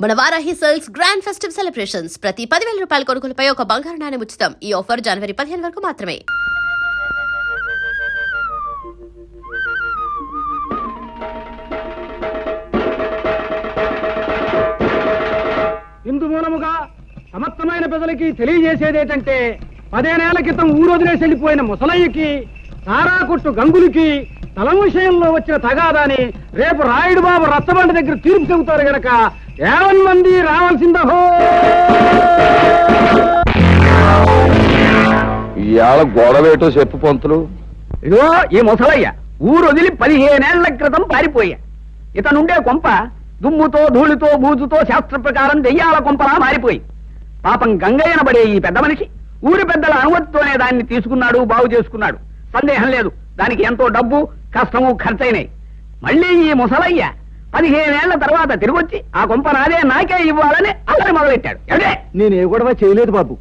మన Varahi sales grand festive celebrations ప్రతి 10,000 రూపాయల కొనుగోలుపై ఒక బంగారు నాణెం ఉచితం. ఈ ఆఫర్ జనవరి 15 వరకు మాత్రమే. ఇందు మూలముగా సమర్థమైన ప్రజలకి తెలియజేసేదేంటంటే 15 ఏళ్ల క్రితం ఊరొదిలేసి వెళ్ళిపోయిన ముసలయ్యకి తారాకుట్టు గంగులకి తలం విషయంలో వచ్చిన తగాదాని రేపు రాయుడు బాబు రచ్చబండ దగ్గర తీర్పు చెబుతారు గనక 50 మంది రావాల్సిందహో. ఇవాళ గొడవేటో చెప్పు పంతులు. ఇదిగో ఈ ముసలయ్య ఊరొదిలి 15 ఏళ్ల క్రితం పారిపోయా. ఇతనుండే కొంప దుమ్ముతో ధూళితో బూజుతో శాస్త్ర ప్రకారం దెయ్యాల కొంపలా మారిపోయి పాపం గంగయ్యనబడే ఈ పెద్ద మనిషి ఊరి పెద్దల అనుమతితోనే దాన్ని తీసుకున్నాడు, బాగు చేసుకున్నాడు. సందేహం లేదు, దానికి ఎంతో డబ్బు కష్టము ఖర్చయినాయి. మళ్ళీ ఈ ముసలయ్య 15 ఏళ్ల తర్వాత తిరిగొచ్చి ఆ కొంప నాకే ఇవ్వాలని అల్లరి మొదలెట్టాడు. నేను ఏ గొడవ చేయలేదు బాబు.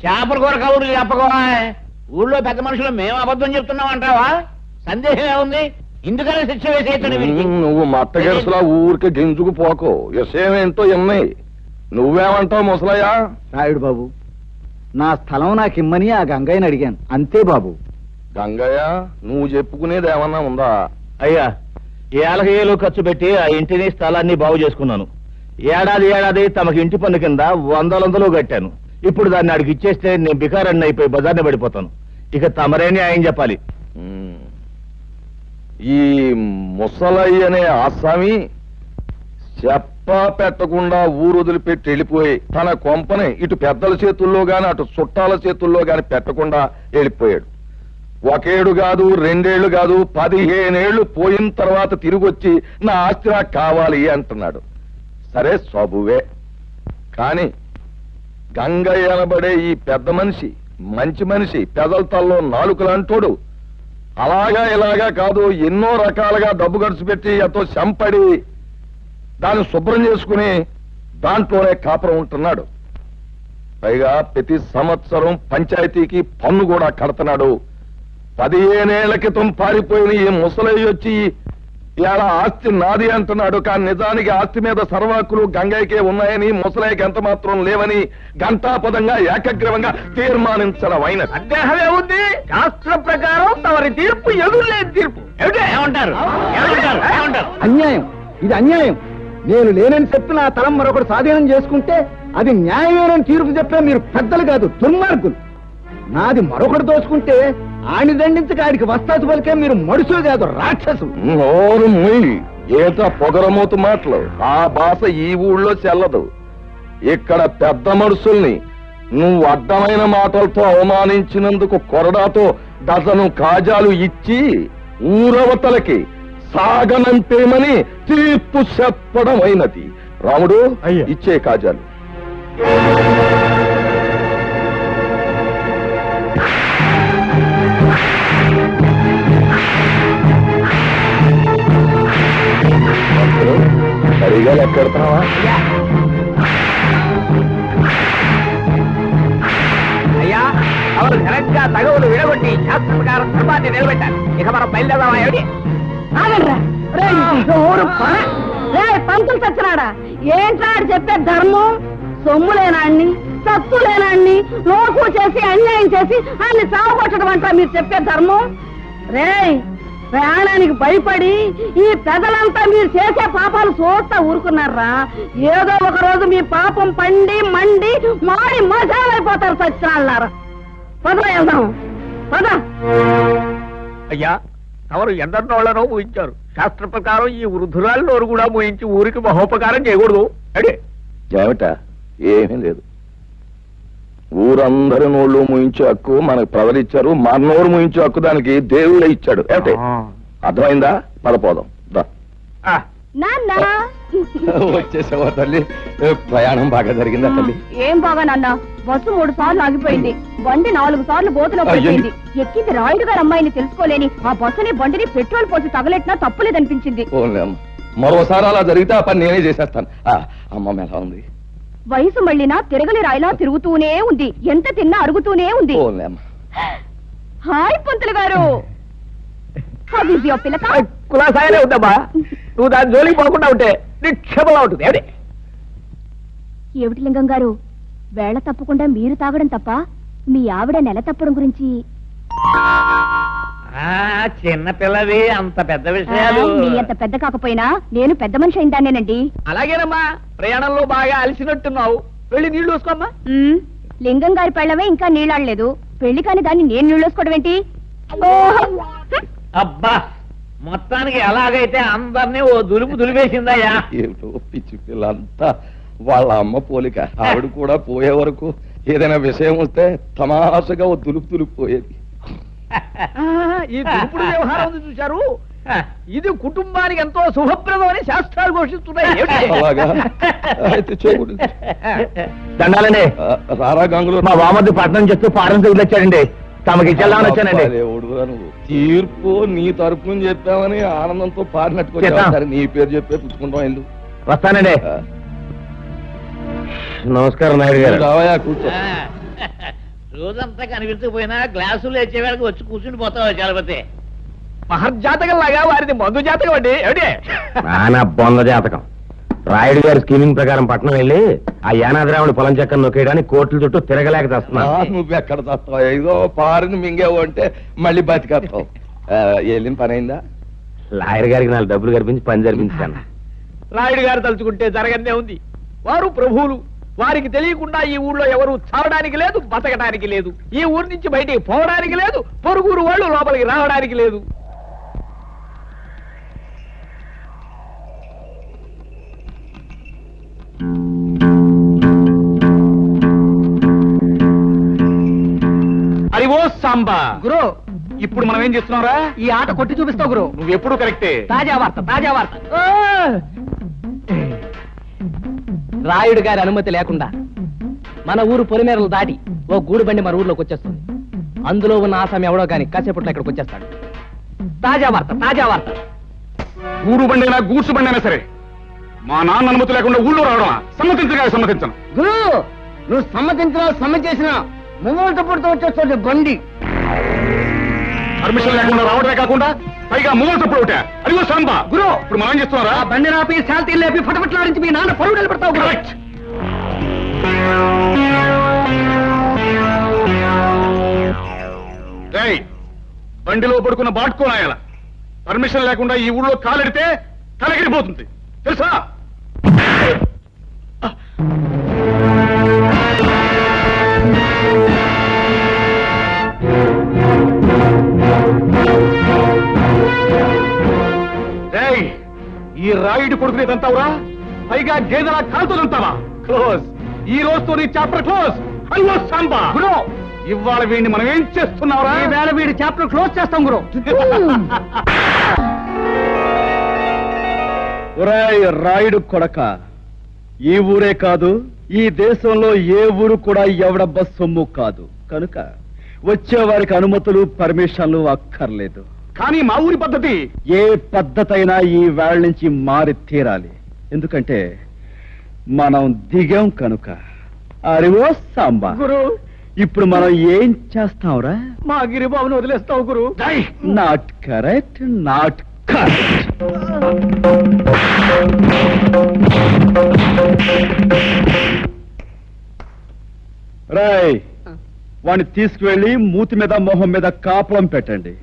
చేపల కూర కబుర్లు చెప్పకోవా. ఊళ్ళో పెద్ద మనుషులు మేము అబద్ధం చెప్తున్నాం అంటావా? సందేహం ఏముంది? ఇందుకనే శిక్ష వేసేయటం. నువ్వు మట్ట గెలుసులా ఊరికి గింజుకు పోకో. విషయమేంటో ఎన్నాయి. నువ్వేమంటావు ముసలయ్య? రాయుడు బాబు, నా స్థలం నాకు ఇమ్మని ఆ గంగయ్యని అడిగాను, అంతే బాబు. గంగయ్య, నువ్వు చెప్పుకునేది ఏమన్నా ఉందా? అయ్యా, ఏళ్ళ ఖర్చు పెట్టి ఆ ఇంటిని స్థలాన్ని బాగు చేసుకున్నాను. ఏడాది తమకి ఇంటి పన్ను కింద 100 కట్టాను. ఇప్పుడు దాన్ని అడిగి ఇచ్చేస్తే నేను బికారన్ని అయిపోయి బజార్ని పడిపోతాను. ఇక తమరేని ఆయన చెప్పాలి. ఈ ముసలయ్య అనే ఆసామి చెప్ప పెట్టకుండా ఊరు వదిలిపెట్టి వెళ్ళిపోయి తన కొంపని ఇటు పెద్దల చేతుల్లో గాని అటు చుట్టాల చేతుల్లో గాని పెట్టకుండా వెళ్ళిపోయాడు. 1 ఏడు కాదు, 2 ఏళ్లు కాదు, 15 ఏళ్లు పోయిన తర్వాత తిరిగొచ్చి నా ఆస్తి నాకు కావాలి అంటున్నాడు. సరే సబువే. కాని గంగయ్య అనబడే ఈ పెద్ద మనిషి మంచి మనిషి, పెదల తల్లో నాలుకలంటోడు. అలాగా ఇలాగా కాదు, ఎన్నో రకాలుగా డబ్బు ఖర్చు పెట్టి ఎంతో చంపడి దాన్ని శుభ్రం చేసుకుని దాంట్లోనే కాపురం ఉంటున్నాడు. పైగా ప్రతి సంవత్సరం పంచాయతీకి పన్ను కూడా కడుతున్నాడు. 15 ఏళ్ల క్రితం పారిపోయిన ఈ ముసలయ్య వచ్చి ఇలా ఆస్తి నాది అంటున్నాడు. కానీ నిజానికి ఆస్తి మీద సర్వాకులు గంగయ్యకే ఉన్నాయని, ముసలయ్యకి ఎంత మాత్రం లేవని ఘంటాపదంగా ఏకగ్రీవంగా తీర్మానించడం అయిన. సందేహమే ఉంది. శాస్త్ర ప్రకారం తమరి తీర్పు ఎదురులేని తీర్పు. ఏమంటారు? అన్యాయం, ఇది అన్యాయం. నేను లేనని చెప్పి నా తలం మరొకటి స్వాధీనం చేసుకుంటే అది న్యాయమేనని తీర్పు చెప్పే మీరు పెద్దలు కాదు, దుర్మార్గులు. నాది మరొకటి దోచుకుంటే ఆని దండించక ఆడికి వస్తాసు పలికే మీరు మనుషులు కాదు, రాక్షసులు. నోరు మూయి. ఏట పొగరమూతు మాటలు. ఆ భాష ఈ ఊళ్ళో చెల్లదు. ఇక్కడ పెద్ద మనుషుల్ని నువ్వు అడ్డమైన మాటలతో అవమానించినందుకు కొరడాతో డజను కాజాలు ఇచ్చి ఊరవతలకి సాగనంపేమని తీర్పు చెప్పడం అయినది. రాముడు, ఇచ్చే కాజాలు. సరిగా లెక్కెడతావా? అయ్యా, అవరు ఘనంగా తగవులు విడగొట్టి శాస్త్ర ప్రకారం ధర్మాన్ని నిలబెట్టారు. ఇక మనం బయలుదేరదామా? ఏమిటి పంతులు చచ్చినాడా? ఏంట్రాడు చెప్పే ధర్మం? సొమ్ము లేనాన్ని, సత్తు లేనాన్ని లోకు చేసి అన్యాయం చేసి అన్ని చావగొట్టడం అంటా మీరు చెప్పే ధర్మం? రేయ్, ప్రయాణానికి భయపడి ఈ పెదలంతా మీరు చేసే పాపాలు చూస్తా ఊరుకున్నారా? ఏదో ఒక రోజు మీ పాపం పండి మండి మాడి మజాలైపోతారు సచ్చినాళ్ళారా. పదరా వెళ్దాం, పద. అయ్యా, తమరు ఎందరినోళ్లనో ఊహించారు. శాస్త్ర ప్రకారం ఈ వృద్ధురాలు నోరు కూడా మూయించి ఊరికి మహోపకారం చేయకూడదు. అడే ఏమిటా? ఏమీ లేదు. ఊరందరి నోళ్ళు మూయించే హక్కు మనకు ప్రజలిచ్చారు. మన నోరు మూయించే హక్కు దానికి దేవుడే ఇచ్చాడు. ఏమిటి? అర్థమైందా? పదపోదాం. వచ్చేసావా తల్లి? ప్రయాణం బాగా జరిగిందా తల్లి? ఏం బాగా నాన్న, బస్సు 3 సార్లు ఆగిపోయింది. బండి 4 సార్లు గోతులో పడిపోయింది. ఎక్కింది రాయుడు గారు అమ్మాయిని తెలుసుకోలేని ఆ బస్సుని బండిని పెట్రోల్ పోసి తగలెట్టినా తప్పులేదనిపించింది. మరోసారి అలా జరిగితే ఆ పని నేనే చేసేస్తాను. అమ్మ ఎలా ఉంది? వయసు మళ్ళినా తిరగలి రాయిలా తిరుగుతూనే ఉంది. ఎంత తిన్నా అరుగుతూనే ఉంది. హాయ్ పంతులు గారు. కులాసాయనే ఉందమ్మా. నువ్వు దాని జోలికి పోకుండా ఉంటే నిక్షేపంగా ఉంటుంది. ఏమిటి లింగం గారు, వేళ తప్పకుండా మీరు తాగడం తప్ప మీ ఆవిడ నెల తప్పడం గురించి చిన్న పిల్లవి అంత పెద్ద విషయాలు మీ అంత పెద్ద కాకపోయినా నేను పెద్ద మనిషి అయిందానేనండి. అలాగేనమ్మా, ప్రయాణంలో బాగా అలసినట్టున్నావు, వెళ్ళి నీళ్లు చూసుకోమ్మా. లింగం గారి పెళ్ళవే ఇంకా నీళ్ళాడలేదు, పెళ్లి కాని దాన్ని నేను నీళ్ళోసుకోవడం ఏంటి? అబ్బా, మొత్తానికి ఎలాగైతే అందరినీ ఓ దులుపు దులిపేసిందయ్యా. ఏమిటో పిచ్చి పిల్లంతా వాళ్ళ అమ్మ పోలిక. ఆవిడ కూడా పోయే వరకు ఏదైనా విషయం వస్తే తమాషగా ఓ దులుపు పోయేది. ఈ దులుపుడు వ్యవహారం ఉంది చూశారు, ఇది కుటుంబానికి ఎంతో శుభప్రదం అని శాస్త్రాలు ఘోషిస్తున్నాయి. అలాగా అయితే చెవుడు. దండాలండి. రారా గంగులు, మా వామద్దు పట్నం చేస్తూ ఫారెన్ వచ్చాడండి, తమకి ఇచ్చేద్దామని వచ్చానండి. దేవుడురా నువ్వు, తీర్పు నీ తరపున చెప్పామని ఆనందంతో పారినట్టుకు చేద్దాం. నీ పేరు చెప్పే పుచ్చుకుంటాం ఇల్లు. వస్తానండి. నమస్కారం నాయుడు గారు. రావయా, కూర్చో. రోజంతా కనిపించకపోయినా గ్లాసులు వచ్చేవాళ్ళకి వచ్చి కూర్చుని పోతావు చలపతి. మహర్జాతకం లాగా వారిది మందు జాతకం అండి. ఏమిటి నానా బొంద జాతకం. రాయుడు గారి స్కీమింగ్ ప్రకారం పట్నం వెళ్ళి ఆ యానాదిరావుని పొలం చెక్కను నొక్కేయడానికి కోట్ల చుట్టూ తిరగలేక తెస్తున్నా. నువ్వెక్కడ తస్తావు? ఏదో పారిని మింగేవు అంటే మళ్ళీ బతికేస్తావు. వెళ్ళిన పని అయిందా? లాయర్ గారికి 4 డబ్బులు కనిపించి పని జరిపించాను. రాయుడు గారు తలుచుకుంటే జరగనే ఉంది. వారు ప్రభువులు, వారికి తెలియకుండా ఈ ఊళ్ళో ఎవరు చావడానికి లేదు, బతకడానికి లేదు, ఈ ఊరి నుంచి బయటికి పోవడానికి లేదు, పొరుగురు వాళ్ళు లోపలికి రావడానికి లేదు. అది ఓ సాంబా గురు, ఇప్పుడు మనం ఏం చేస్తున్నారా? ఈ ఆట కొట్టి చూపిస్తావు గురు. నువ్వు ఎప్పుడు కరెక్టే. తాజా వార్త, తాజా వార్త. రాయుడు గారి అనుమతి లేకుండా మన ఊరు పొలిమేరలు దాటి ఓ గూడు బండి మన ఊర్లోకి వచ్చేస్తుంది. అందులో ఉన్న ఆసామి ఎవడో కానీ కాసేపట్లో ఇక్కడికి వచ్చేస్తాడు. తాజా వార్త, తాజా వార్త. గూడు బండైనా గూడ్సు బండైనా సరే మా నాన్న అనుమతి లేకుండా ఊళ్ళో రావడం సమ్మతించను. గురు, నువ్వు సమ్మతించినా సమ్మతించినా ముంగోళ్ళతో పుడుతూ వచ్చేస్తుంది బండి. పర్మిషన్ లేకుండా రావడమే కాకుండా పైగా మూల తప్పుడు ఒకటే. అదిగో సాంబా గురు, ఇప్పుడు మనం ఏం చేస్తున్నారా? ఆ బండి రాపి శాంతి లేపి ఫటఫట్లాడించి మీ నాన్న పరువు నిలబెడతావు గురు. కరెక్ట్. రేయ్, బండిలో పడుకున్న బాట్కోనాయాల పర్మిషన్ లేకుండా ఈ ఊళ్ళో కాలెడితే తలగిరిపోతుంది తెలుసా? రేయ్, ఈ రాయుడు కొడుకునే తంతావురా, పైగా గేదెలా కాలుతో తంతావా? క్లోజ్. ఈ రోజుతో నీ చాప్టర్ క్లోజ్. హలో సాంబా. గురు, ఇవాళ వీడిని మనం ఏం చేస్తున్నావురా? ఈ వేళ వీడి చాప్టర్ క్లోజ్ చేస్తాం గురు. ఒరేయ్ రాయుడు కొడక, ఈ ఊరే కాదు, ఈ దేశంలో ఏ ఊరు కూడా ఎవడబ్బ సొమ్ము కాదు. కనుక వచ్చే వారికి అనుమతులు పర్మిషన్లు అక్కర్లేదు. కానీ మా ఊరి పద్ధతి ఏ పద్ధతి అయినా ఈ వేళ నుంచి మారి తీరాలి. ఎందుకంటే మనం దిగాం కనుక. అరివో సాంబా, గురు, ఇప్పుడు మనం ఏం చేస్తాంరా? మా గిరిబాబును వదిలేస్తావు గురు. Not correct, not correct. రాయ్, వాడిని తీసుకువెళ్ళి మూతి మీద మొహం మీద కాపలం పెట్టండి.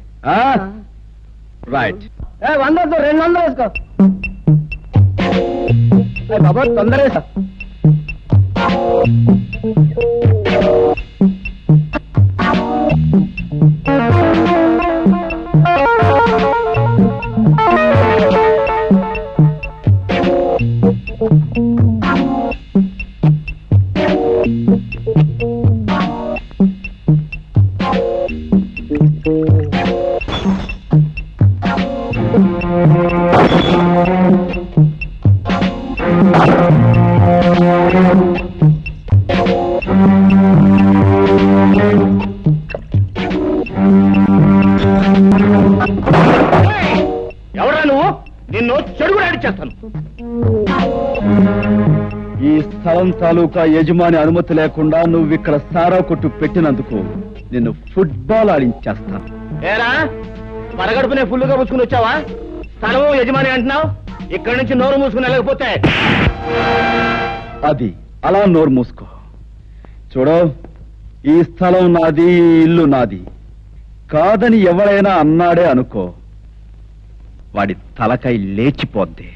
రైట్. 100 200 వేసుకో. బాబా తొందర వేసా. ఎవరా నువ్వు? నిన్ను చెడుగు చేస్తాను. ఈ స్థలం తాలూకా యజమాని అనుమతి లేకుండా నువ్వు ఇక్కడ సారా కొట్టు పెట్టినందుకు నిన్ను ఫుట్బాల్ ఆడించేస్తాను. ఏరా, పరగడుపునే ఫుల్లుగా పుచ్చుకుని వచ్చావా? స్థలము యజమాని అంటున్నావు, ఇక్కడి నుంచి నోరు మూసుకుని వెళ్ళకపోతే అది అలా నోరు మూసుకో. చూడు, ఈ స్థలం నాది, ఈ ఇల్లు నాది కాదని ఎవరైనా అన్నాడే అనుకో, వాడి తలకై లేచిపోద్ది.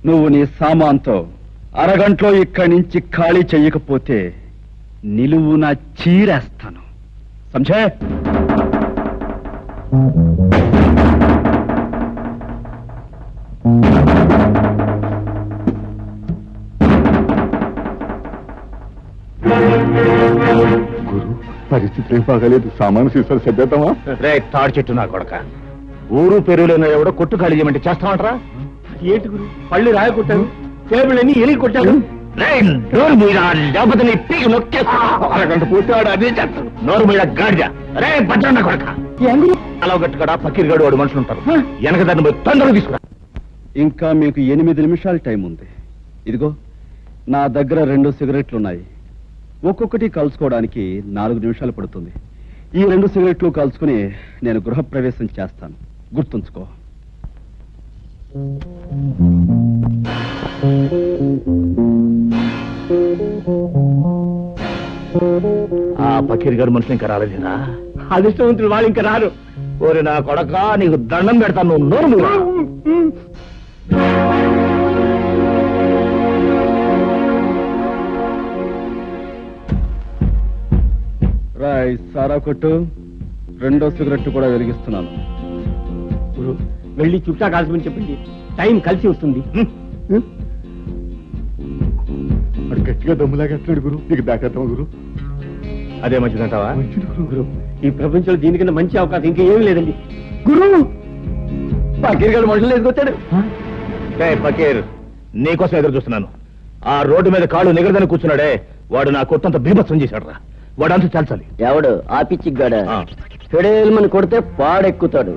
నువ్వు నీ సామాన్తో అరగంటలో ఇక్కడి నుంచి ఖాళీ చెయ్యకపోతే నిలువున చీరేస్తాను. సంజే? గురు, పరిస్థితి ఏం బాగాలేదు. సామాను సీసాలు సర్దేద్దామా? రే తాడి చెట్టు నా కొడక, ఊరు పెరుగులో ఎవడో కొట్టు ఖాళీ చేయమంటే చేస్తామంటారా? ఏంటి గురు, పళ్ళు రాయ కొట్టాను, టేబుల్ అన్ని ఎలిగి కొట్టాను. నోరు మీద లేకపోతే నీ పీకి నొక్కేస్తా. అరగంట పూర్తి వాడు అదే చేస్తాడు. నోరు మీద గాడిద. రే భద్రన్న కొడక, అలా గట్టుకడా పక్కిరిగాడు వాడు మనుషులు ఉంటారు. వెనక దాన్ని పోయి తొందరగా తీసుకురా. ఇంకా మీకు 8 నిమిషాలు టైం ఉంది. ఇదిగో నా దగ్గర 2 సిగరెట్లున్నాయి. ఒక్కొక్కటి కలుసుకోవడానికి 4 నిమిషాలు పడుతుంది. ఈ 2 సిగరెట్లు కలుసుకుని నేను గృహప్రవేశం చేస్తాను, గుర్తుంచుకో. ఆ పక్కిరిగాడు మనుషులు ఇంకా రాలేదురా. అదృష్టవంతులు వాళ్ళు ఇంకా రారు. ఓరి నా కొడక, నీకు దండం పెడతాను. నువ్వు నోరు మూయరా. రాయ్ సారా కొట్టు. 2వ సిగరెట్ కూడా వెలిగిస్తున్నాను. గురు, వెళ్ళి చుట్టా కాల్చమని చెప్పండి, టైం కలిసి వస్తుంది. వాడు గట్టిగా దమ్ములాగేస్తున్నాడు గురు. నీకు దాకేద్దాం గురు. అదే మంచిదంటావా? మంచిది గురు. గురు, ఈ ప్రపంచంలో దీనికన్నా మంచి అవకాశం ఇంకా ఏమీ లేదండి. గురు, పకీర్గాడు మనుషులు ఎదుకొచ్చాడు. పకీర్, నీకోసం ఎదురు చూస్తున్నాను. ఆ రోడ్డు మీద కాళ్ళు నిగరదని కూర్చున్నాడే, వాడు నా కొట్టంత బీభత్సం చేశాడు రా. వాడు అంతా చాల్చాలి. ఎవడు ఆ పిచ్చిగాడ? ఫెడేల్మని కొడితే పాడెక్కుతాడు.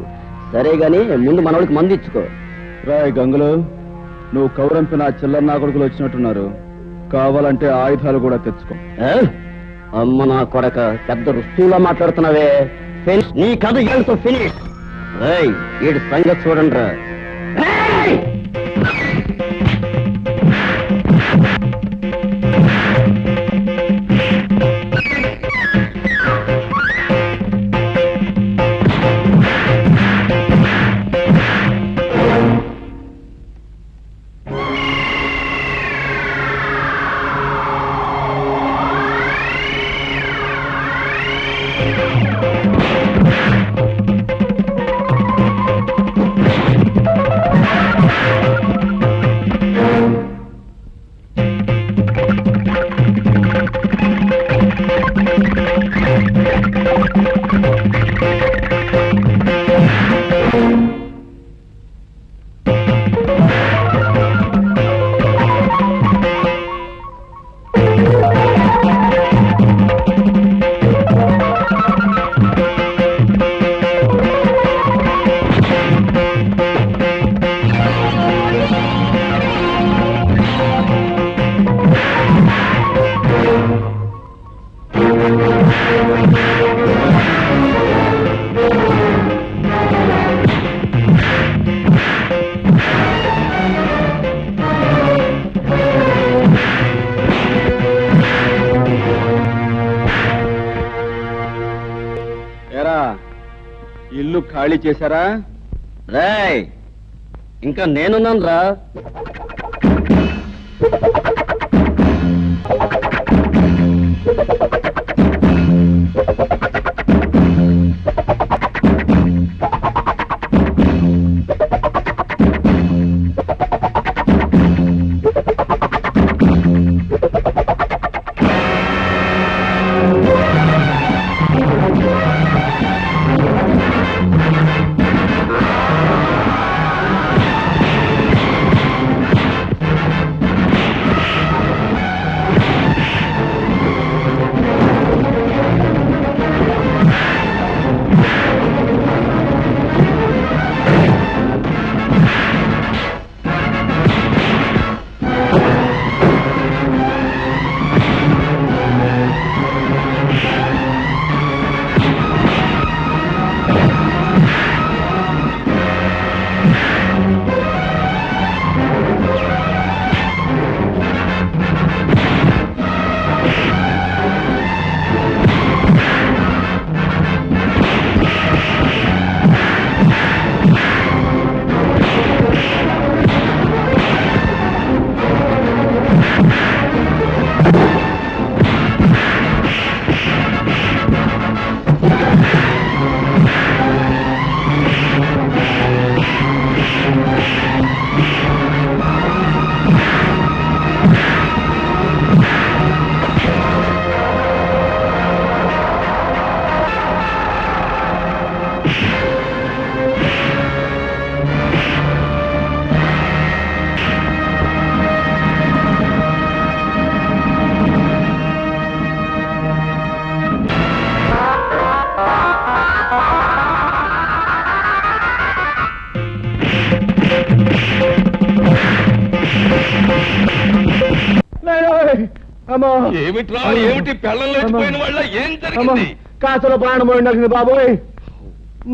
సరే గాని ముందు మనోడికి మంది ఇచ్చుకో. రాయ్ గంగులు, నువ్వు కౌరంపిన చిల్లర నా కొడుకులు వచ్చినట్టున్నారు. కావాలంటే ఆయుధాలు కూడా తెచ్చుకో. అమ్మ నా కొడక, పెద్ద రుస్తువులా మాట్లాడుతున్నావే. నీ కథ ఏడుతో ఫినిష్. వీడి సంగతి చూడండి రా. ఇల్లు ఖాళీ చేశారా? రేయ్, ఇంకా నేనున్నాను రా. అమ్మో ఏమిట్రా ఏమిటి పెళ్ళం లేచిపోయిన వాళ్ళ ఏం అమ్మో జరిగింది? కాసులో ప్రాణం పోయిండాల్సింది బాబోయ్.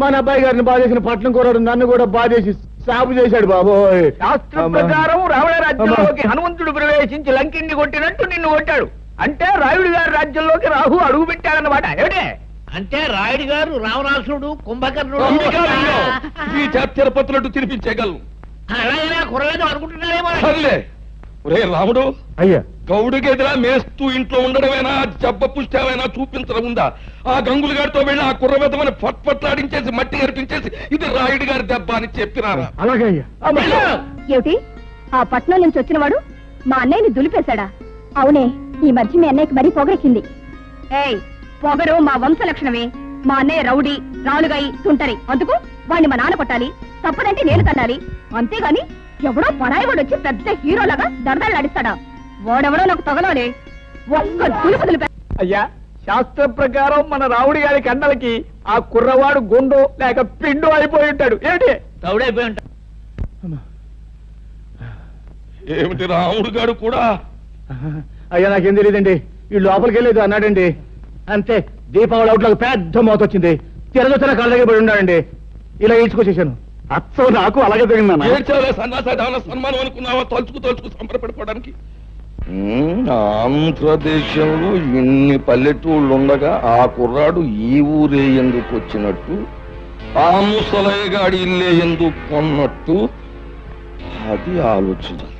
మన అబ్బాయి గారిని బాధేసిన పట్నం కూరడు నన్ను కూడా బాధేసి సాగు చేశాడు బాబోయ్. శాస్త్ర ప్రకారం రావణ రాజ్యంలోకి హనుమంతుడు ప్రవేశించి లంకిని కొట్టినట్టు నిన్ను కొట్టాడు. అంటే రాయుడు గారి రాజ్యంలోకి రాహు అడుగు పెట్టాడన్నమాట. ఏమిటే అంటే రాయుడు గారు రావణాసుడు కుంభకర్ణుడు ఈ తిరుపతులట్టు తినిపించేయగలను. అలాగే కురలేదు అనుకుంటున్నారేమో. సర్లే ఒరే రాముడు, అయ్యా గౌడుకి ఎదురా మేస్తూ ఇంట్లో ఉండడమేనా జబ్బ పుష్టామైనా చూపించడం ఉందా? ఆ గంగులు గారితో వెళ్ళి ఆ కుర్రబెద్దమని పట్లాడించేసి మట్టి గరిపించేసి ఇది రాయుడు గారి దెబ్బ అని చెప్పినారా? అలాగే అయ్యా. ఏమిటి ఆ పట్నం నుంచి వచ్చినవాడు మా అన్నయ్యని దులిపేశాడా? అవునే, ఈ మధ్య మీ అన్నయ్యకి మరీ పొగరెక్కింది. ఏయ్, పొగరు మా వంశ లక్షణమే. మా అన్నయ్య రౌడీ, రాలుగాయి, తుంటరి. అందుకు వాణ్ణి మా నాన్న కొట్టాలి, తప్పదంటే నేను తన్నాలి. అంతేగాని ఎవడో పరాయివాడు వచ్చి పెద్ద హీరోలాగా దరదలాడిస్తాడా? వాడెవడో నాకు తగలాలే. ఒక్క దులుపు దులిపే. అయ్యా, శాస్త్ర ప్రకారం మన రావుడి గారి కండలకి ఆ కుర్రవాడు గుండు లేక పిండు అయిపోయి ఉంటాడు. ఏమిటి తౌడైపోయి ఉంటా. ఏమిటి రాముడు గారు కూడా? అయ్యా నాకేం తెలియదండి. ఈ లోపలికి వెళ్ళేది అన్నాడండి. అంతే, దీపావళి అవుట్లోకి పెద్ద మోత వచ్చింది. తిరగొచ్చిన కళ్ళ దగ్గర పడి ఉన్నాడండి. ఇలా ఈడ్చుకొచ్చేసాను. అచ్చం నాకు అలాగే జరిగిందన్న. ఏడ్చాలే సన్నాసాధారణ సన్మానం అనుకున్నావా? తలుచుకు సంబరపడిపోవడానికి. ఆంధ్రదేశంలో ఇన్ని పల్లెటూళ్ళు ఉండగా ఆ కుర్రాడు ఈ ఊరే ఎందుకు వచ్చినట్టు, ఆ ముసలయ్యగాడి ఇల్లే ఎందుకు కొన్నట్టు, అది ఆలోచించాలి.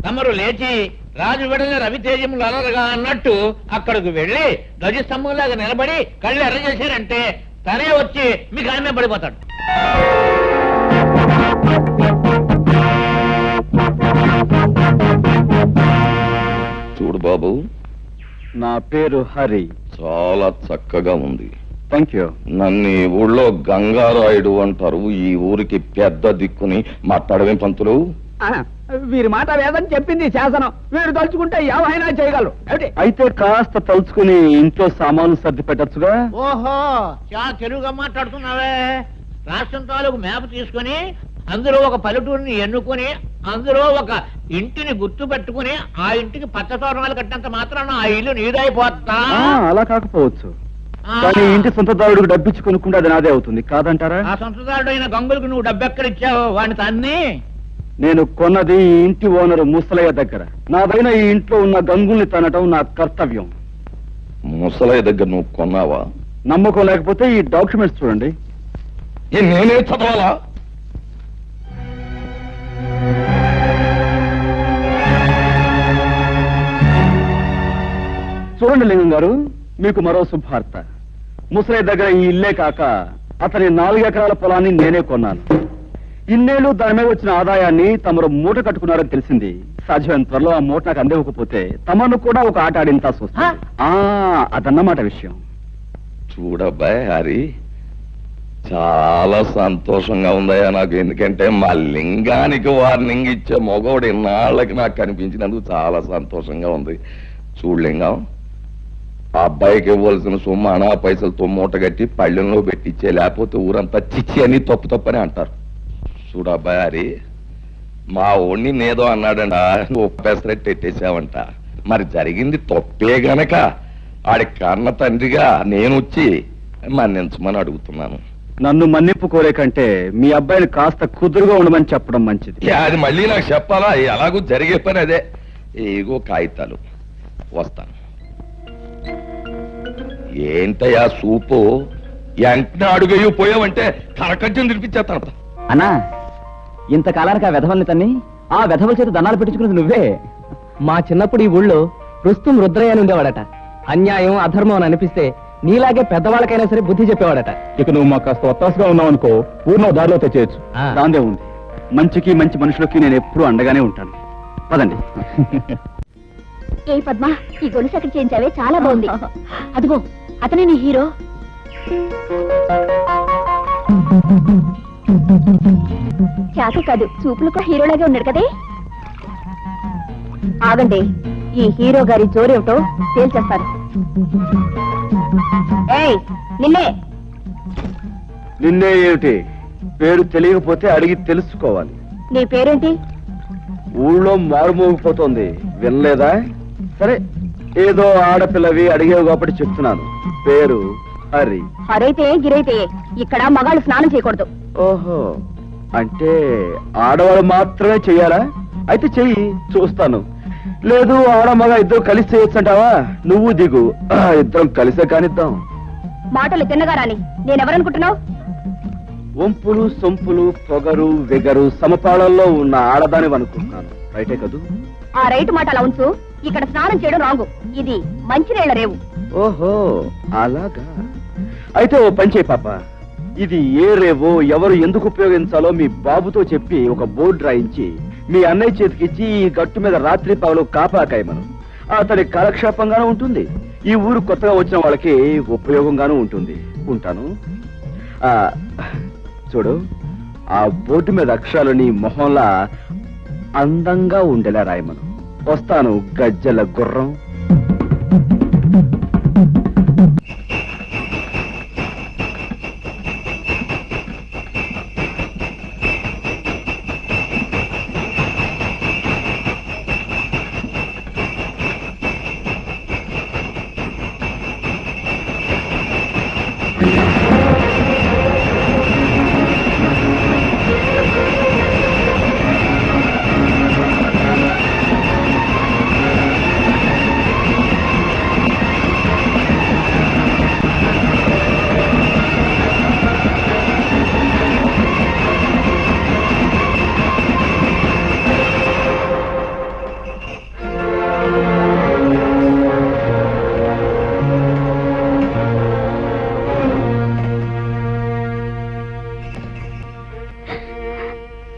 తమరు లేచి రాజు వెడల రవితేజములు అలరగా అన్నట్టు అక్కడికి వెళ్లి ధ్వజస్తంభంలాగా నిలబడి కళ్ళు ఎర్ర చేశారంటే తనే వచ్చి మీకు ఆమె పడిపోతాడు. చూడు బాబు, నా పేరు హరి. చాలా చక్కగా ఉంది. Thank you. నన్ను ఈ ఊళ్ళో గంగారాయుడు అంటారు. ఈ ఊరికి పెద్ద దిక్కుని మాట్లాడమే పంతులు. వీరి మాట వేదని చెప్పింది శాసనం. వీరు తలుచుకుంటే ఏమైనా చేయగలరు. ఏమిటి అయితే కాస్త తలుచుకుని ఇంట్లో సామాన్లు సర్ది పెట్టచ్చుగా. ఓహో, చాలా తెలుగుగా మాట్లాడుతున్నావే. రాష్ట్రం తాలూకు మ్యాప్ తీసుకుని అందులో ఒక పల్లెటూరిని ఎన్నుకొని అందులో ఒక ఇంటిని గుర్తు పెట్టుకుని ఆ ఇంటికి పచ్చ తోరణాలు కట్టినంత మాత్రాన ఆ ఇల్లు నీదైపోతా. అలా కాకపోవచ్చు, కానీ ఇంటి సొంతదారుడికి డబ్బిచ్చి కొనుక్కుంటే అది నాదే అవుతుంది కాదంటారా? ఆ సొంతదారుడు అయిన గంగులకు నువ్వు డబ్బెక్కడిచ్చావు? వాడిని తన్ని. నేను కొన్నది ఈ ఇంటి ఓనరు ముసలయ్య దగ్గర. నాదైన ఈ ఇంట్లో ఉన్న గంగుల్ని తనటం నా కర్తవ్యం. ముసలయ్య దగ్గర నువ్వు కొన్నావా? నమ్మకం లేకపోతే ఈ డాక్యుమెంట్స్ చూడండి. నేనే చదవాలా? చూడండి లింగం గారు, మీకు మరో శుభార్త. ముసలయ్య దగ్గర ఈ ఇల్లే కాక అతని 4 ఎకరాల పొలాన్ని నేనే కొన్నాను. ఇన్నేళ్లు దాని మీద వచ్చిన ఆదాయాన్ని తమరు మూట కట్టుకున్నారని తెలిసింది. సాధ్యమైన త్వరలో ఆ మూట నాకు అందివ్వకపోతే తమను కూడా ఒక ఆట ఆడింతాల్సి వస్తుంది. అదన్నమాట విషయం. చూడబ్బాయ్ హరి, చాలా సంతోషంగా ఉందయ్యా నాకు. ఎందుకంటే మా లింగానికి వార్నింగ్ ఇచ్చే మగవాడు ఇన్నాళ్ళకి నాకు కనిపించినందుకు చాలా సంతోషంగా ఉంది. చూడు లింగం, ఆ అబ్బాయికి ఇవ్వాల్సిన సొమ్ము అనా పైసలతో మూట కట్టి పళ్ళెంలో పెట్టించే, లేకపోతే ఊరంతా చిచ్చి అని తప్పు తప్పని అంటారు. చూడు అబ్బాయి హరి, మా ఓణ్ణి నేదో అన్నాడంట, నువ్వు పెసరెట్టు ఎట్టేసావంట. మరి జరిగింది తప్పే గనక ఆడి కన్న తండ్రిగా నేను వచ్చి మన్నించమని అడుగుతున్నాను. నన్ను మన్నింపు కోరే కంటే మీ అబ్బాయిని కాస్త కుదురుగా ఉండమని చెప్పడం మంచిది. అది మళ్ళీ నాకు చెప్పాలా? ఎలాగూ జరిగే పని అదే. ఏగో కాగితాలు, వస్తాను. ఏంటయ్యా సూపు? వెంటనే అడుగయ్యూ పోయావంటే కరకజ్జం తినిపించేస్తాను. అన్నా, ఇంతకాలానికి ఆ వెధవల్ని తన్ని ఆ వెధవల చేత దండాలు పెట్టించుకున్నది నువ్వే. మా చిన్నప్పుడు ఈ ఊళ్ళో రుస్తుం రుద్రయ్య అని ఉండేవాడట. అన్యాయం అధర్మం అని అనిపిస్తే నీలాగే పెద్దవాళ్ళకైనా సరే బుద్ధి చెప్పేవాడట. ఇక నువ్వు మాకు కాస్త ఒత్తాసుగా ఉన్నావు అనుకో, ఊరిలో దారిలో తెచ్చేయచ్చు. దాందే ఉంది. మంచికి మంచి మనుషులకి నేను ఎప్పుడూ అండగానే ఉంటాను. పదండి. ఏ పద్మ, ఈ గొలుసు ఎక్కడ చేయించావే, చాలా బాగుంది. అదిగో అతనే నీ హీరో. చాక కాదు, చూపులకు హీరోలాగే ఉన్నాడు కదే. ఆగండి, ఈ హీరో గారి జోరేమిటో తేల్చేస్తారు. ఏయ్, నిన్నే. నిన్నే ఏమిటి? పేరు తెలియకపోతే అడిగి తెలుసుకోవాలి. నీ పేరేంటి? ఊళ్ళో మారుమోగిపోతోంది, వినలేదా? సరే, ఏదో ఆడపిల్లవి అడిగేవి కాబట్టి చెప్తున్నాను. పేరు హరి. అరైతే గిరైతే ఇక్కడ మగాళ్ళు స్నానం చేయకూడదు. ఓహో, అంటే ఆడవాళ్ళు మాత్రమే చెయ్యాలా? అయితే చెయ్యి, చూస్తాను. లేదు ఆడ మగ ఇద్దరు కలిసి చేయొచ్చు అంటావా? నువ్వు దిగు, ఇద్దరం కలిసే కానిద్దాం. మాటలు తిన్నగా రాని. నేనెవరనుకుంటున్నావు? వంపులు సొంపులు పొగరు వెగరు సమపాళల్లో ఉన్న ఆడదాని అనుకుంటున్నాను. రైటే కదూ? ఆ రైట్ మాట అలా ఉంచు. ఇక్కడ స్నానం చేయడం రాంగు. ఇది మంచినీళ్ల రేవు. ఓహో, అలాగా. అయితే ఓ పని చేయి పాప, ఇది ఏ రేవో ఎవరు ఎందుకు ఉపయోగించాలో మీ బాబుతో చెప్పి ఒక బోర్డు రాయించి మీ అన్నయ్య చేతికిచ్చి ఈ గట్టు మీద రాత్రి పగలు కాపాకాయమను. అతడి కాలక్షేపంగానూ ఉంటుంది, ఈ ఊరు కొత్తగా వచ్చిన వాళ్ళకి ఉపయోగంగానూ ఉంటుంది. ఉంటాను. చూడు, ఆ బోర్డు మీద అక్షరాలు నీ మొహంలా అందంగా ఉండేలా రాయమను. వస్తాను, గజ్జల గుర్రం.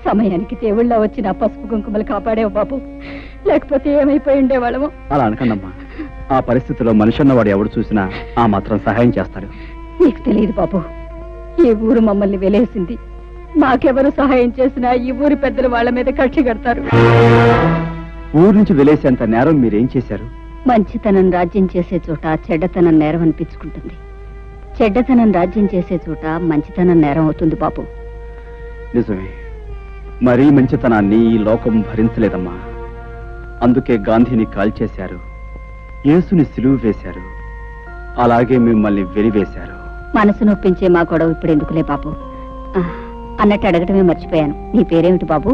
సమయానికి దేవుళ్ళ వచ్చి నా పసుపు కుంకుమలు కాపాడేవు బాబు, లేకపోతే ఏమైపోయి ఉండేవాళ్ళము. అలా అనకండమ్మా, ఆ పరిస్థితిలో మనిషి అన్నవాడు ఎవడు చూసినా ఆ మాత్రం సహాయం చేస్తాడు. నీకు తెలియదు బాబు, ఈ ఊరు మమ్మల్ని వెలేసింది. మాకెవరు సహాయం చేసినా ఈ ఊరి పెద్దలు వాళ్ళ మీద కక్షి కడతారు. ఊరు నుంచి వెలేసేంత నేరం మీరేం చేశారు? మంచితనం రాజ్యం చేసే చోట చెడ్డతనం నేరం అనిపించుకుంటుంది. చెడ్డతనం రాజ్యం చేసే చోట మంచితనం నేరం అవుతుంది బాబు. నిజమే, మరీ మంచితనాన్ని ఈ లోకం భరించలేదమ్మా. అందుకే గాంధీని కాల్చేశారు, యేసుని సిలువు వేశారు, అలాగే మిమ్మల్ని వెలివేశారు. మనసు నొప్పించే మా గొడవ ఇప్పుడు ఎందుకులే బాబు. అన్నట్టు అడగటమే మర్చిపోయాను, నీ పేరేమిటి బాబు?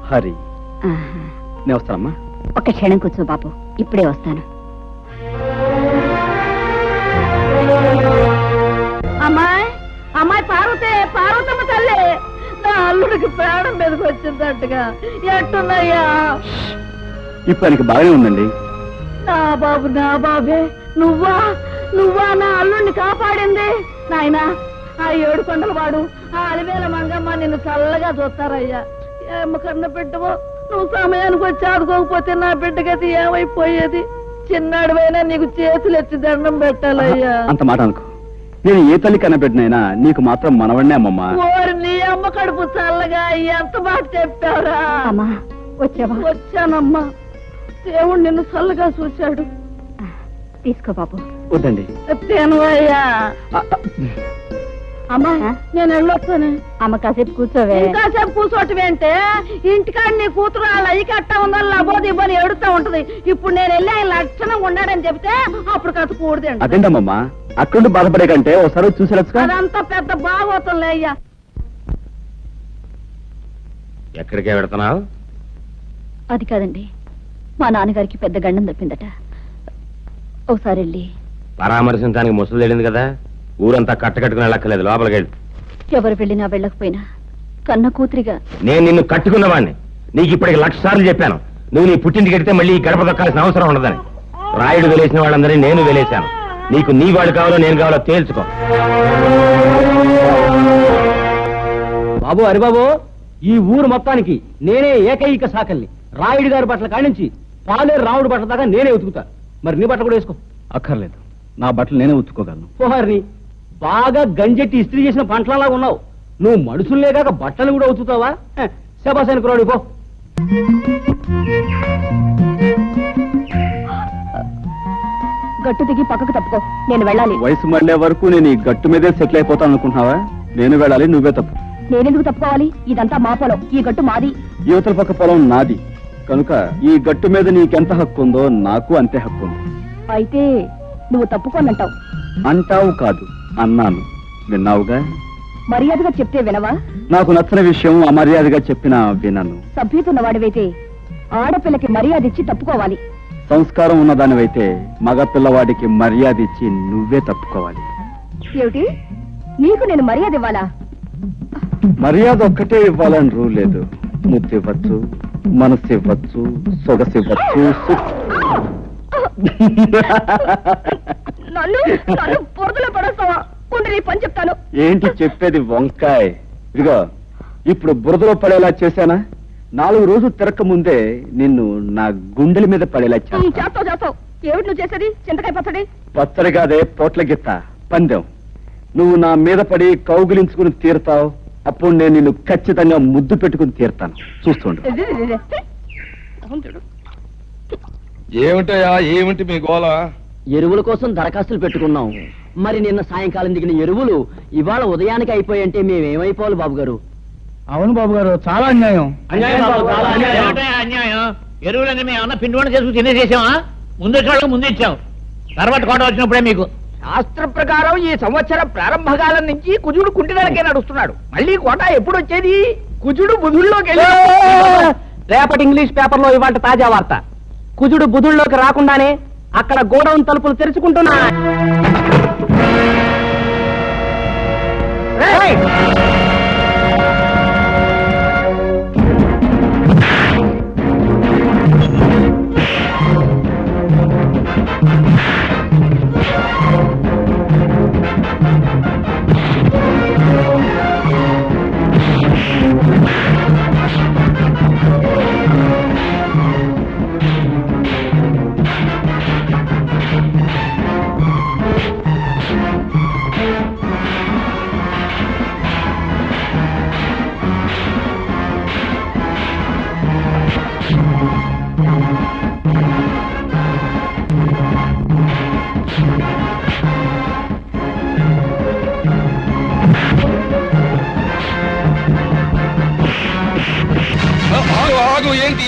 హరి. నేను వస్తానమ్మా. ఒక్క క్షణం కూర్చో బాబు, ఇప్పుడే వస్తాను. అమ్మాయి, అమ్మాయి పార్వతే, పార్వతమ్మ తల్లి, నా అల్లుడికి ప్రాణం మీదకి వచ్చిందట్టుగా. ఎట్టున్నాయ్యా? ఇప్పుడు ఆయనకి బాగానే ఉందండి. నా బాబు, నా బాబే, నువ్వా నువ్వా నా అల్లుడిని కాపాడింది? నాయనా, ఆ 7 కొండల వాడు, ఆ అలివేల మంగమ్మ నిన్ను చల్లగా చూస్తారయ్యా. ఏమ కన్న బిడ్డవో, నువ్వు సమయానికి వచ్చి ఆదుకోకపోతే నా బిడ్డగతి ఏమైపోయేది? చిన్నాడువైనా నీకు చేతులు ఎత్తి దండం పెట్టాలయ్యా. అంత మాట అనుకో, నేను ఏ తల్లి కన్నబిడ్డనైనా నీకు మాత్రం మనవడినే అమ్మమ్మా. ఓరి నీ అమ్మ కడుపు చల్లగా ఎంత మాట చెప్పారా? అమ్మా వచ్చావా? వచ్చానమ్మా, దేవుడు నిన్ను చల్లగా చూశాడు. తీసుకో బాబు. వద్దండి. తేనవయ్యా. అమ్మా, నేను వెళ్ళొస్తాను. అమ్మ కాసేపు కూర్చోవే. కాసేపు కూర్చోటమేంటే, ఇంటికాడ నీ కూతురు వాళ్ళ అయ్యి కట్ట ఉందని లబోది ఇవ్వని ఎడుతూ ఉంటది. ఇప్పుడు నేను వెళ్ళి ఆయన లక్షణంగా ఉన్నాడని చెప్తే అప్పుడు కథ కూడదండి. అదేంటమ్మా, అక్కడ బాధపడే కంటే ఒకసారి చూసేరచ్చుగా. అదంతా పెద్ద బాగోతుందిలే అయ్యా. ఎక్కడికే పెడుతున్నావు? అది కాదండి, మా నాన్నగారికి పెద్ద గండం తప్పిందట. ఒకసారి వెళ్ళి పరామర్శించడానికి ముసలు వెళ్ళింది కదా, ఊరంతా కట్టుకుని వెళ్ళక్కర్లేదు, లోపలికి వెళ్ళి. ఎవరు వెళ్ళినా వెళ్ళకపోయినా కన్న కూతురిగా నేను నిన్ను కట్టుకున్నవాడిని. నీకు ఇప్పటికి 1,00,000 సార్లు చెప్పాను, నువ్వు నీ పుట్టింటికి వెడితే మళ్ళీ ఈ గడప దొక్కాల్సిన అవసరం ఉండదని. రాయుడు వెలేసిన వాళ్ళందరినీ నేను వెలేశాను. నీకు నీ వాడు కావాలో నేను కావాలో తేల్చుకో. బాబు, హరిబాబు, ఈ ఊరు మొత్తానికి నేనే ఏకైక సాకల్ని. రాయుడు గారి బట్టల కానించి పాలేరు రాముడు బట్టల దాకా నేనే ఉతుకుతా. మరి నీ బట్టలు కూడా వేసుకో. అక్కర్లేదు, నా బట్టలు నేనే ఉతుక్కోగలను. పోహారిని బాగా గంజెట్టి ఇస్త్రీ చేసిన పంటలలాగా ఉన్నావు. నువ్వు మనుషుల్నే కాక బట్టలు కూడా ఉతుకుతావా? శబాసానికి రాడు పో. గట్టు దిగి పక్కకు తప్పుకో, నేను వెళ్ళాలి. వయసు మళ్ళే వరకు నేను ఈ గట్టు మీదే సెటిల్ అయిపోతాను అనుకుంటున్నావా? నేను వెళ్ళాలి, నువ్వే తప్పు. నేనెందుకు తప్పుకోవాలి? ఇదంతా మా పొలం, ఈ గట్టు మాది. యువతల పక్క పొలం నాది, కనుక ఈ గట్టు మీద నీకెంత హక్కు ఉందో నాకు అంతే హక్కు ఉంది. అయితే నువ్వు తప్పుకోనంటావు. అంటావు కాదు, అన్నాను. విన్నావుగా. మర్యాదగా చెప్తే వినవా? నాకు నచ్చని విషయం అమర్యాదగా చెప్పినా వినను. సభ్యుతున్నవాడివైతే ఆడపిల్లకి మర్యాద ఇచ్చి తప్పుకోవాలి. సంస్కారం ఉన్నదానివైతే మగ పిల్లవాడికి మర్యాద ఇచ్చి నువ్వే తప్పుకోవాలి. ఏమిటి, నీకు నేను మర్యాద ఇవ్వాలా? మర్యాద ఒక్కటే ఇవ్వాలని రూల్ లేదు. ముద్దు ఇవ్వచ్చు, మనసు ఇవ్వచ్చు, సొగసు ఇవ్వచ్చు. నన్ను బురదలో పడేస్తావా? నీ పని చెప్తాను. ఏంటి చెప్పేది వంకాయ్? ఇదిగో, ఇప్పుడు బురదలో పడేలా చేశానా? 4 రోజులు తిరక్క ముందే నిన్ను నా గుండెల మీద పడేలా చేస్తావు. ఏమిటి నువ్వు చేసేది? చింతకాయ పచ్చడి? పచ్చడి కాదే, పోట్ల గిత్త పందెం. నువ్వు నా మీద పడి కౌగిలించుకుని తీరుతావు. అప్పుడు నేను నిన్ను ఖచ్చితంగా ముద్దు పెట్టుకుని తీరుతాను. చూస్తుండు. ఏమిటయా, ఏమిటి మీ గోల? ఎరువుల కోసం దరఖాస్తులు పెట్టుకున్నాం. మరి నిన్న సాయంకాలం దిగిన ఎరువులు ఇవాళ ఉదయానికి అయిపోయంటే మేమేమైపోవాలి బాబు గారు? అవును బాబు గారు, చాలా అన్యాయం. అన్యాయం. ఎరువులన్నీ మేము ఏమన్నా పిండి వంట చేసుకుని తినేసేసామా? ముందు ముందు ఇచ్చాం, తర్వాత కోట వచ్చినప్పుడే మీకు. శాస్త్ర ప్రకారం ఈ సంవత్సరం ప్రారంభకాలం నుంచి కుజుడు కుంటినలకే నడుస్తున్నాడు. మళ్ళీ కోట ఎప్పుడు వచ్చేది? కుజుడు బుధుల్లోకి రేపటి ఇంగ్లీష్ పేపర్ లో ఇవాళ తాజా వార్త. కుజుడు బుధుల్లోకి రాకుండానే అక్కడ గోడౌన్ తలుపులు తెరుచుకుంటున్నా.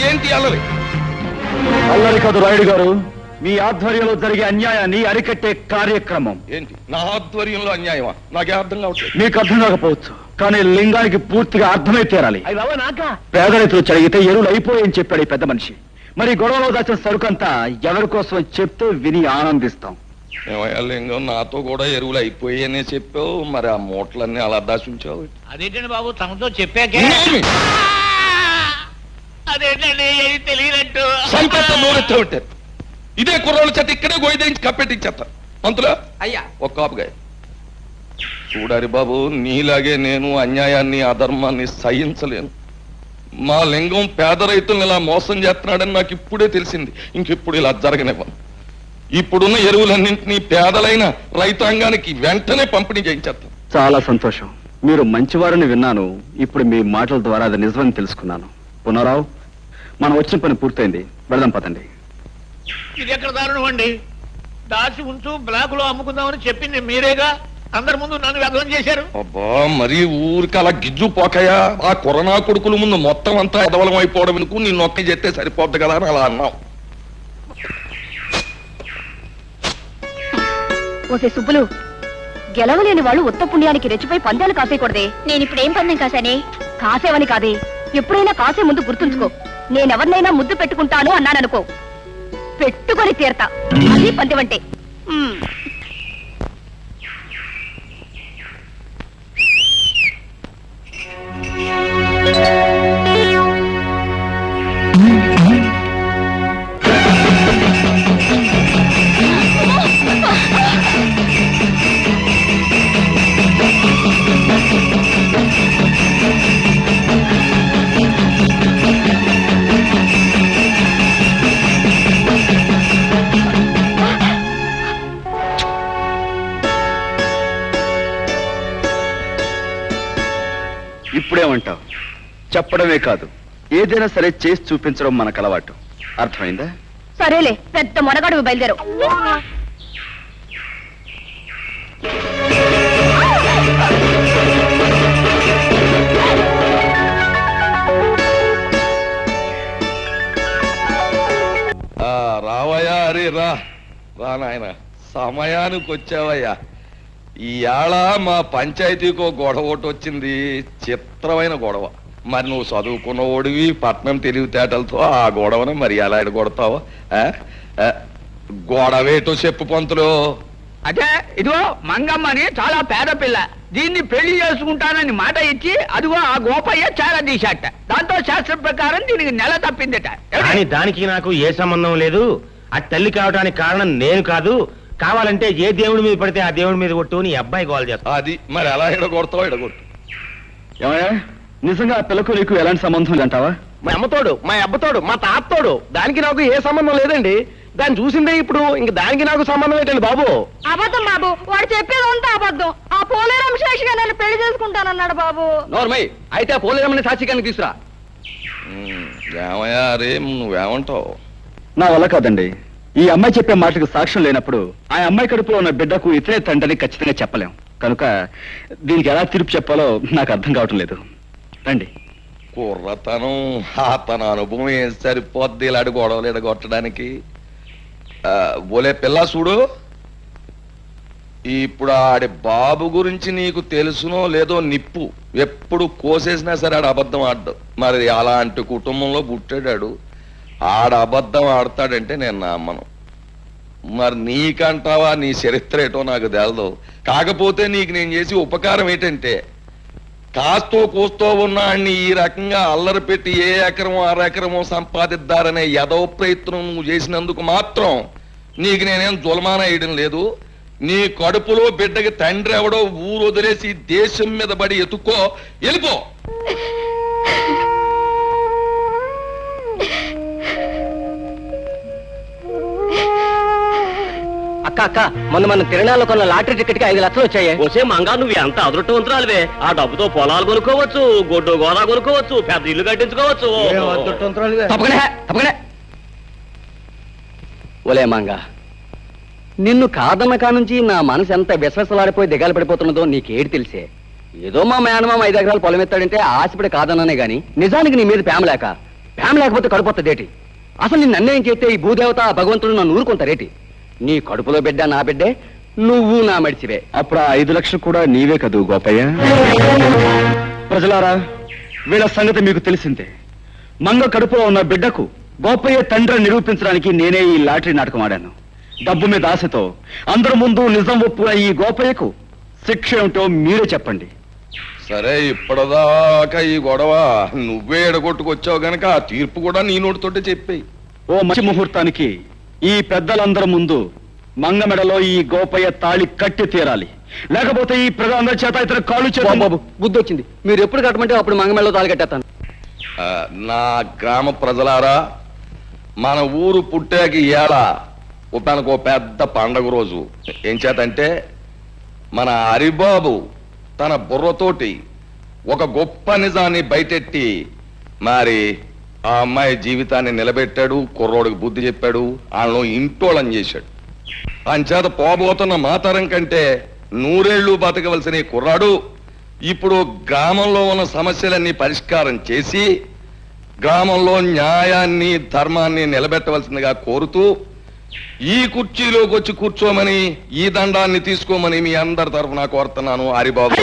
ఏంటి అల్లరి? అల్లరి కాదు రాయుడు గారు, మీ ఆధ్వర్యంలో జరిగే అన్యాయాన్ని అరికట్టే కార్యక్రమం. ఏంటి నా ఆధ్వర్యంలో అన్యాయమా? నాకే అర్థం కావట్లేదు. మీకు అర్థం కాకపోవచ్చు, కానీ లింగానికి పూర్తిగా అర్థమై తీరాలి. పేదరితులు చదివితే ఎరువులు అయిపోయని చెప్పాడు ఈ పెద్ద మనిషి. మరి గొడవలో దాచిన సరుకంతా ఎవరి కోసం చెప్తే విని ఆనందిస్తాం. లింగం, నాతో కూడా ఎరువులు అయిపోయాయనే చెప్పావు, మరి ఆ మూటలన్నీ అలా దాచుంచావు. అదేంటండి బాబు, తమతో చెప్పాకే. అదేంటండి తెలియనట్టు నూనెత్తే ఉంటారు. ఇదే కుర్రోళ్ళ చెట్టు ఇక్కడే గోయిదేంచి కప్పెట్టించేస్తారు. మంతులా అయ్యా ఒక్క కాపుగా చూడారి బాబు, నీలాగే నేను అన్యాయాన్ని అధర్మాన్ని సహించలేను. మా లింగం పేద రైతులను ఇలా మోసం చేస్తున్నాడని నాకు ఇప్పుడే తెలిసింది. ఇంకెప్పుడు ఇలా జరగనివ్వను. ఇప్పుడున్న ఎరువులన్నింటినీ పేదలైన రైతాంగానికి వెంటనే పంపిణీ చేయించేస్తాం. చాలా సంతోషం, మీరు మంచివారని విన్నాను. ఇప్పుడు మీ మాటల ద్వారా అది నిజమని తెలుసుకున్నాను. పునరావు, మనం వచ్చిన పని పూర్తయింది, వెళదాం పదండి. ఇది ఎక్కడ దారుణం అండి? దాచి ఉంచు, బ్లాక్ లో అమ్ముకుందామని చెప్పింది మీరేగా. అందరి ముందు నన్ను వ్యర్థం చేశారు. అబ్బా, మరి ఊరికి అలా గిజ్జు పోకయా? ఆ కరోనా కొడుకుల ముందు మొత్తం అంతా ఎదవలం అయిపోవడం ఎందుకు? నిన్ను ఒక్క చెప్తే సరిపోద్ది కదా అని అలా అన్నావు. ఓసే సుబ్బులు, గెలవలేని వాళ్ళు ఉత్త పుణ్యానికి రెచ్చిపోయి పందాలు కాసేయకూడదే. నేను ఇప్పుడు ఏం పందెం కాసానే? కాసేవని కాదే, ఎప్పుడైనా కాసే ముందు గుర్తుంచుకో. నేనెవరినైనా ముద్దు పెట్టుకుంటాను అన్నాననుకో, పెట్టుకొని తీరతా. అది పందెమంటే. ఇప్పుడేమంటావు? చెప్పడమే కాదు, ఏదైనా సరే చేసి చూపించడం మనకు అలవాటు. అర్థమైందా? సరేలే, పెద్ద మొనగాడు బయలుదేరు. రావయ్యా అరే రా నాయన సమయానికి వచ్చావయ్యా. ఈవేళ మా పంచాయతీకో గొడవ ఒకటి వచ్చింది, చిత్రమైన గొడవ. మరి నువ్వు చదువుకున్న ఓడివి, పట్నం తెలివితేటలతో ఆ గొడవను మరి ఎలా ఎడగొడతావు? గొడవేటో చెప్పు పంతులు. అదే ఇదిగో మంగమ్మని చాలా పేద పిల్ల, దీన్ని పెళ్లి చేసుకుంటానని మాట ఇచ్చి అదిగో ఆ గోపయ్య చాలా తీశాట. దాంతో శాస్త్రం ప్రకారం దీనికి నెల తప్పిందట. కానీ దానికి నాకు ఏ సంబంధం లేదు. ఆ తల్లి కావడానికి కారణం నేను కాదు. కావాలంటే ఏ దేవుడి మీద పడితే ఆ దేవుడి మీద కొట్టు నీ అబ్బాయి గోల్ చేస్తా. అది మరి ఎలా ఎడగొడతావు? ఎడగొట్టు. ఏమయ్యా, నిజంగా ఆ పిల్లకు నీకు ఎలాంటి సంబంధం లేదంటావా? మా అమ్మతోడు, మా అబ్బతోడు, మా తాతతోడు, దానికి నాకు ఏ సంబంధం లేదండి. దాన్ని చూసిందే ఇప్పుడు, ఇంక దానికి నాకు సంబంధం ఏంటండి బాబు? అబద్ధం బాబు, వాడు చెప్పేదంతా అబద్ధం. ఆ పోలేరమ్మ శేషిగా నన్ను పెళ్లి చేసుకుంటానన్నాడు బాబు. నోర్మై, అయితే ఆ పోలేరమ్మని సాక్షిగానికి తీసురా. ఏమయ్యా రే, నువ్వేమంటావు? నా వల్ల కాదండి. ఈ అమ్మాయి చెప్పే మాటకు సాక్ష్యం లేనప్పుడు ఆ అమ్మాయి కడుపులో ఉన్న బిడ్డకు ఇతరే తండ్రిని ఖచ్చితంగా చెప్పలేం. కనుక దీనికి ఎలా తీర్పు చెప్పాలో నాకు అర్థం కావటం లేదు. రండి. కుర్రతనం, తన అనుభవం ఏం సరిపోద్ది ఇలాంటి గొడవలు ఎడగొట్టడానికి? ఓలే పిల్ల చూడు, ఇప్పుడు ఆడి బాబు గురించి నీకు తెలుసునో లేదో నిప్పు ఎప్పుడు కోసేసినా సరే ఆడ అబద్ధం ఆడ్డు. మరి అలాంటి కుటుంబంలో పుట్టాడాడు, ఆడ అబద్ధం ఆడతాడంటే నేను నమ్మను. మరి నీకంటావా, నీ చరిత్ర ఏటో నాకు తెలదు. కాకపోతే నీకు నేను చేసి ఉపకారం ఏంటంటే, కాస్తో కూస్తో ఉన్నాన్ని ఈ రకంగా అల్లరి పెట్టి ఏ ఎకరమో అరెకరమో సంపాదిద్దారనే యదో ప్రయత్నం నువ్వు చేసినందుకు మాత్రం నీకు నేనేం జులమాన వేయడం లేదు. నీ కడుపులో బిడ్డకి తండ్రి ఎవడో ఊరు వదిలేసి దేశం మీద పడి ఎత్తుక్కో, వెళ్ళిపో. అక్క అక్క, మన తిరణాల్లో కొన్న లాటరీ టికెట్ కి 5 లక్షలు వచ్చాయి. వచ్చే మంగా నువ్వు ఎంత అదృష్టవంతురాలివే. ఆ డబ్బుతో పొలాలు కొనుక్కోవచ్చు, గొడ్డు గోదా కొనుక్కోవచ్చు, పెద్ద ఇల్లు కట్టించుకోవచ్చు. తప్పకనే ఒలే మంగా, నిన్ను కాదన్న కానుంచి నా మనసు ఎంత విశ్వసలాడిపోయి దిగాలు పడిపోతున్నదో నీకేడు తెలిసే. ఏదో మా మేనమామ 5 ఎకరాలు పొలం ఎత్తాడంటే ఆశపడి కాదన్నానే గాని నిజానికి నీ మీద ప్రేమ లేకపోతే కడుపుతదేటి? అసలు నిన్ను అన్యాయం చేస్తే ఈ భూదేవత భగవంతుడు నన్ను ఊరుకుంటారేటి? నీ కడుపులో బిడ్డ నా బిడ్డే, నువ్వు నా మడిచివే. అప్పుడు ఆ 5 లక్షలు కూడా నీవే కదూ గోపయ్య? ప్రజలారా, వీళ్ళ సంగతి మీకు తెలిసిందే. మంగ కడుపులో ఉన్న బిడ్డకు గోపయ్య తండ్రి నిరూపించడానికి నేనే ఈ లాటరీ నాటకం ఆడాను. డబ్బు మీద ఆశతో అందరి ముందు నిజం ఒప్పున ఈ గోపయ్యకు శిక్ష ఏమిటో మీరే చెప్పండి. సరే, ఇప్పటిదాకా ఈ గొడవ నువ్వే ఎడగొట్టుకొచ్చావు గనక ఆ తీర్పు కూడా నీ నోటితోటే చెప్పేయి. ఓ మంచి ముహూర్తానికి ఈ పెద్దలందరి ముందు మంగ మెడలో ఈ గోపయ్య తాళి కట్టి తీరాలి. లేకపోతే ఈ ప్రజలందరి చేత ఇతర కాళ్ళు చేత. బాబు, బుద్ధి వచ్చింది. మీరు ఎప్పుడు కట్టమంటే అప్పుడు మంగమెళ్ళలో తాళి కట్టేస్తాను. నా గ్రామ ప్రజలారా, మన ఊరు పుట్టాకి ఇవాళ తనకు పెద్ద పండగ రోజు. ఏం చేతంటే, మన హరిబాబు తన బుర్రతోటి ఒక గొప్ప నిజాన్ని బయటెట్టి మరి ఆ అమ్మాయి జీవితాన్ని నిలబెట్టాడు, కుర్రోడికి బుద్ధి చెప్పాడు, వాళ్ళను ఇంటోళం చేశాడు. అంచేత పోబోతున్న మాతరం కంటే 100 ఏళ్ళు బతకవలసిన ఈ కుర్రాడు ఇప్పుడు గ్రామంలో ఉన్న సమస్యలన్నీ పరిష్కారం చేసి గ్రామంలో న్యాయాన్ని ధర్మాన్ని నిలబెట్టవలసిందిగా కోరుతూ ఈ కుర్చీలోకి వచ్చి కూర్చోమని, ఈ దండాన్ని తీసుకోమని మీ అందరి తరఫున కోరుతున్నాను. హరిబాబు.